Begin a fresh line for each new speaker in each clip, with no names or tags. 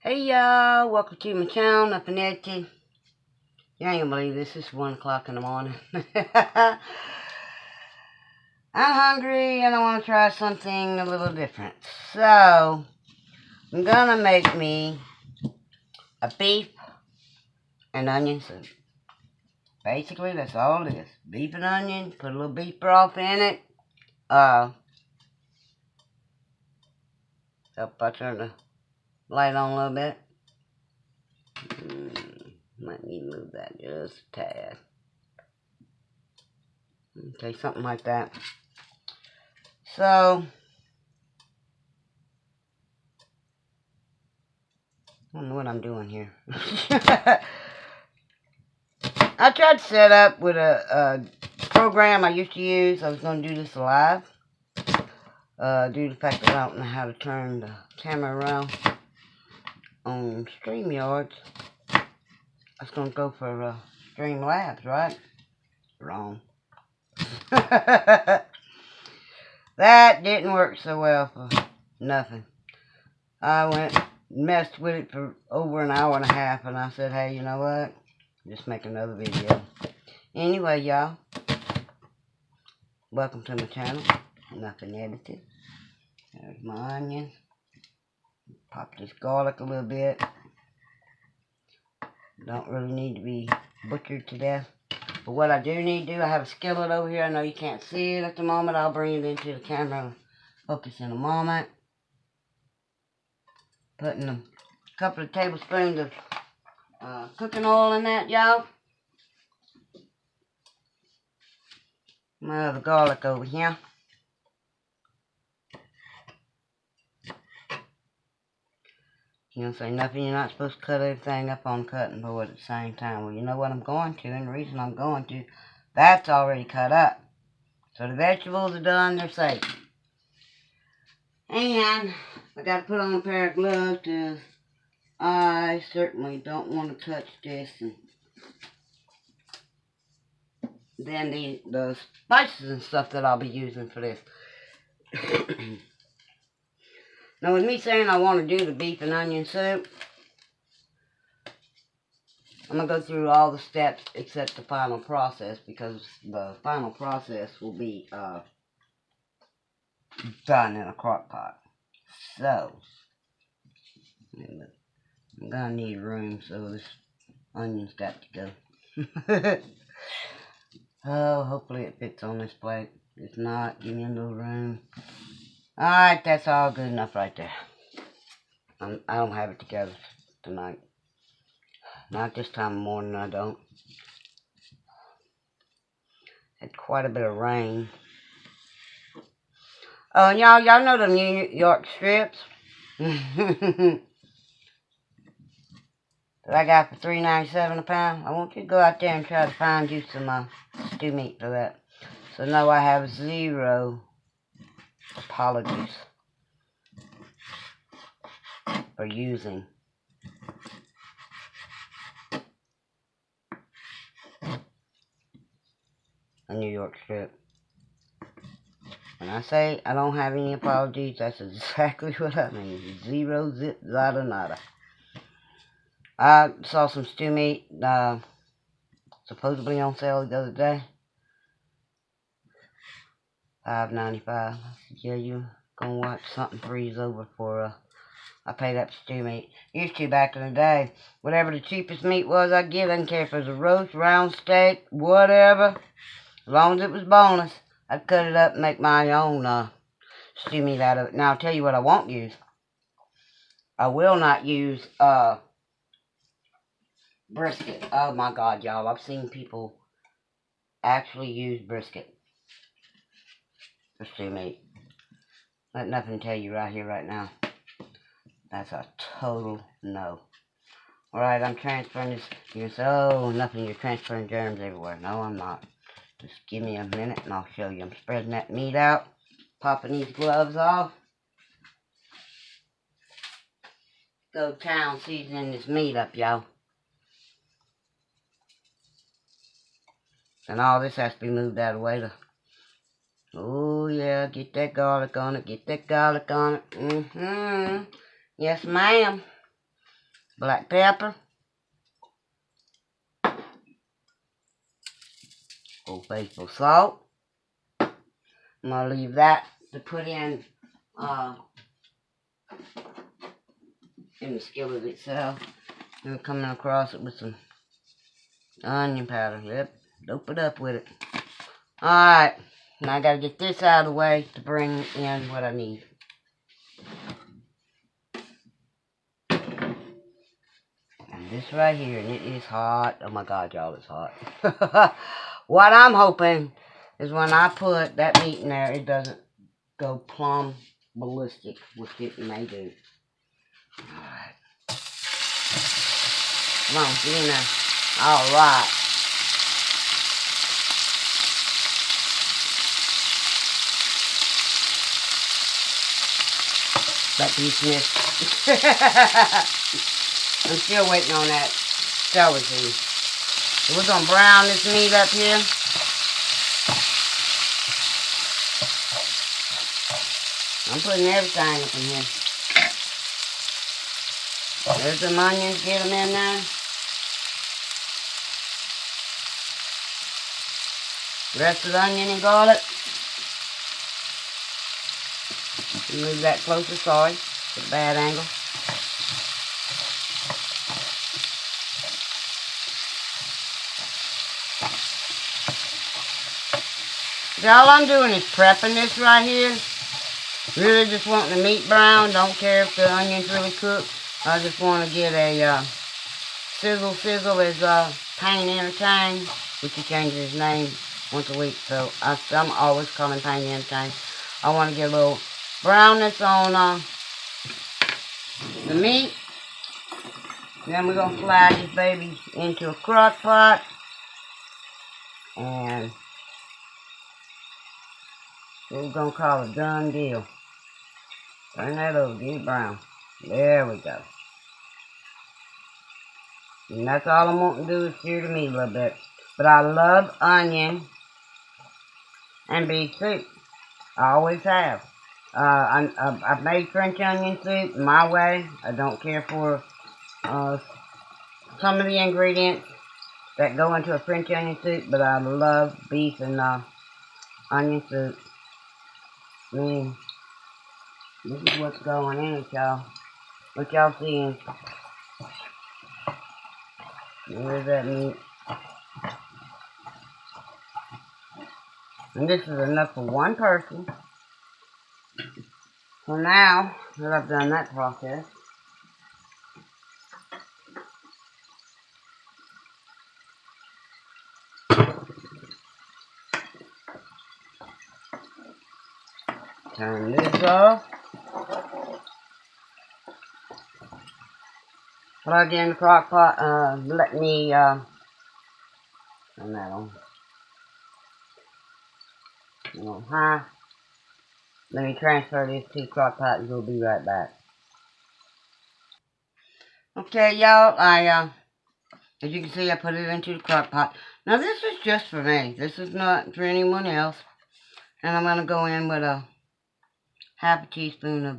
Hey y'all, welcome to my channel, Nothing Edgy. You ain't gonna believe this, it's 1 o'clock in the morning. I'm hungry and I want to try something a little different. So, I'm gonna make me a beef and onion soup. Basically, that's all it is. Beef and onion, put a little beef broth in it. If I turn the light on a little bit. Might need to move that just a tad. Okay, something like that. So, I don't know what I'm doing here. I tried to set up with a program I used to use. I was going to do this live. Due to the fact that I don't know how to turn the camera around on StreamYards. I was going to go for Streamlabs, right? Wrong. That didn't work so well for nothing. I messed with it for over an hour and a half, and I said, hey, you know what? Just make another video. Anyway, y'all, welcome to my channel. Nothing edited. There's my onion. Pop this garlic a little bit. Don't really need to be butchered to death. But what I do need to do, I have a skillet over here. I know you can't see it at the moment. I'll bring it into the camera and focus in a moment. Putting a couple of tablespoons of cooking oil in that, y'all. My other garlic over here. You know, say nothing, you're not supposed to cut everything up on cutting board at the same time. Well, you know what I'm going to, and the reason I'm going to, that's already cut up. So the vegetables are done, they're safe. And I got to put on a pair of gloves because I certainly don't want to touch this. And then the spices and stuff that I'll be using for this. Now, with me saying I want to do the beef and onion soup, I'm going to go through all the steps except the final process, because the final process will be done in a crock pot. So, I'm going to need room, so this onion's got to go. Oh, hopefully it fits on this plate. If not, give me a little room. Alright, that's all good enough right there. I don't have it together tonight. Not this time of morning, I don't. Had quite a bit of rain. Oh, and y'all know them New York strips? That I got for $3.97 a pound. I want you to go out there and try to find you some stew meat for that. So no, I have zero apologies for using a New York strip. When I say I don't have any apologies, that's exactly what I mean. Zero, zip, zada, nada. I saw some stew meat supposedly on sale the other day. $5.95. I said, yeah, you gonna watch something freeze over for I paid up stew meat. Used to back in the day. Whatever the cheapest meat was, I'd get. I didn't care if it was a roast, round steak, whatever. As long as it was boneless, I'd cut it up and make my own stew meat out of it. Now, I'll tell you what I won't use. I will not use brisket. Oh my God, y'all. I've seen people actually use brisket for stew meat. Let nothing tell you right here, right now. That's a total no. Alright, I'm transferring this. You can say, oh, nothing, you're transferring germs everywhere. No, I'm not. Just give me a minute and I'll show you. I'm spreading that meat out. Popping these gloves off. Go town seasoning this meat up, y'all. And all this has to be moved out of the way. Oh, yeah, get that garlic on it. Get that garlic on it. Yes, ma'am. black pepper, Old Faithful salt. I'm gonna leave that to put in the skillet itself. And coming across it with some onion powder. Yep, dope it up with it. Alright, now I gotta get this out of the way to bring in what I need. And this right here, and it is hot. Oh my God, y'all, it's hot. What I'm hoping is when I put that meat in there, it doesn't go plumb ballistic, which it may do. Alright. Come on, get in there. Alright. Back to you, Smith. I'm still waiting on that celery seed. So we're going to brown this meat up here. I'm putting everything up in here. There's some onions, get them in there. The rest of the onion and garlic. Move that closer, sorry. It's a bad angle. So all I'm doing is prepping this right here. Really just wanting the meat brown. Don't care if the onion's really cooked. I just want to get a sizzle as Pain Entertain, which he changes his name once a week. So I'm always calling Pain Entertain. I want to get a little brownness on the meat. Then we're going to slide this baby into a crock pot. And we're going to call it done deal. Turn that over, get it brown. There we go. And that's all I'm wanting to do is sear the meat a little bit. But I love onion and beef soup. I always have. I've made French onion soup my way. I don't care for some of the ingredients that go into a French onion soup, but I love beef and onion soup. I mean, this is what's going in it, y'all. What y'all seeing? Where's that meat? And this is enough for one person. So now that I've done that process, turn this off. Plug in the crock pot. Let me turn that on. High. Let me transfer this to the crock pot and we'll be right back. Okay, y'all, as you can see, I put it into the crock pot. Now, this is just for me. This is not for anyone else. And I'm going to go in with a half a teaspoon of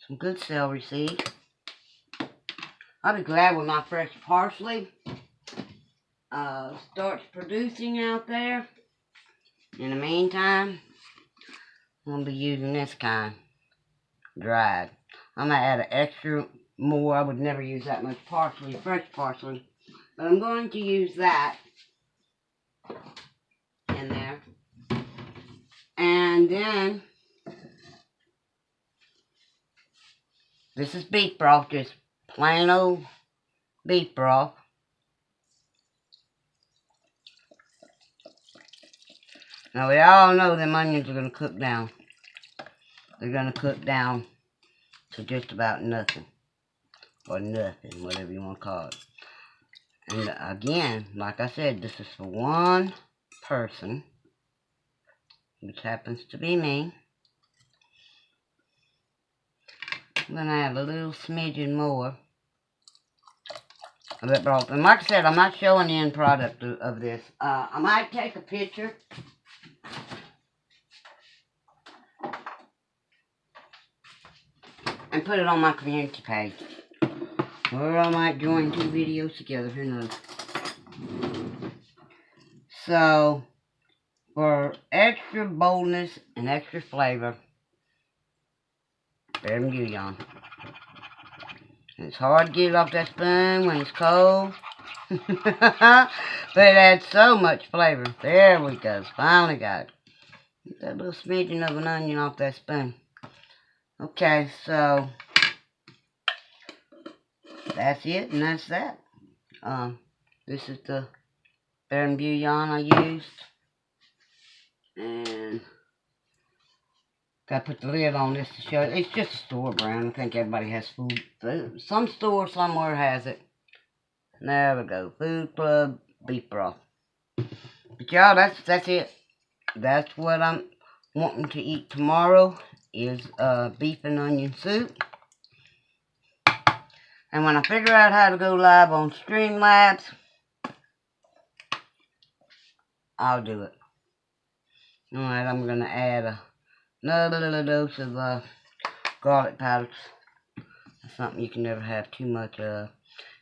some good celery seeds. I'll be glad when my fresh parsley starts producing out there. In the meantime, I'm going to be using this kind, dried. I'm going to add an extra more. I would never use that much parsley, fresh parsley. But I'm going to use that in there. And then, this is beef broth, just plain old beef broth. Now we all know them onions are going to cook down. They're going to cook down to just about nothing. Or nothing, whatever you want to call it. And again, like I said, this is for one person, which happens to be me. I'm going to add a little smidgen more of that broth. And like I said, I'm not showing the end product of this. I might take a picture and put it on my community page. Or I might join 2 videos together, who knows. So, for extra boldness and extra flavor, Searing bouillon. It's hard to get it off that spoon when it's cold. But it adds so much flavor. There we go. Finally got it. Get that little smidgen of an onion off that spoon. Okay, so that's it, and that's that. This is the Searing bouillon I used. And gotta put the lid on this to show it. It's just a store brand. I think everybody has food. Some store somewhere has it. There we go. Food Club beef broth. But y'all, that's it. That's what I'm wanting to eat tomorrow is beef and onion soup. And when I figure out how to go live on Streamlabs, I'll do it. Alright, I'm going to add another little dose of garlic powder. That's something you can never have too much of.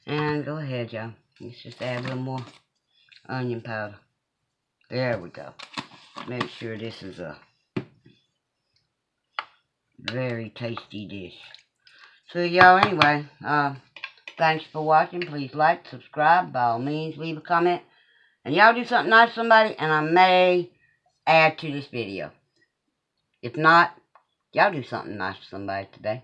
And go ahead, y'all. Let's just add a little more onion powder. There we go. Make sure this is a very tasty dish. So, y'all, anyway, thanks for watching. Please like, subscribe. By all means, leave a comment. And y'all do something nice to somebody, and I may add to this video. If not, y'all do something nice to somebody today.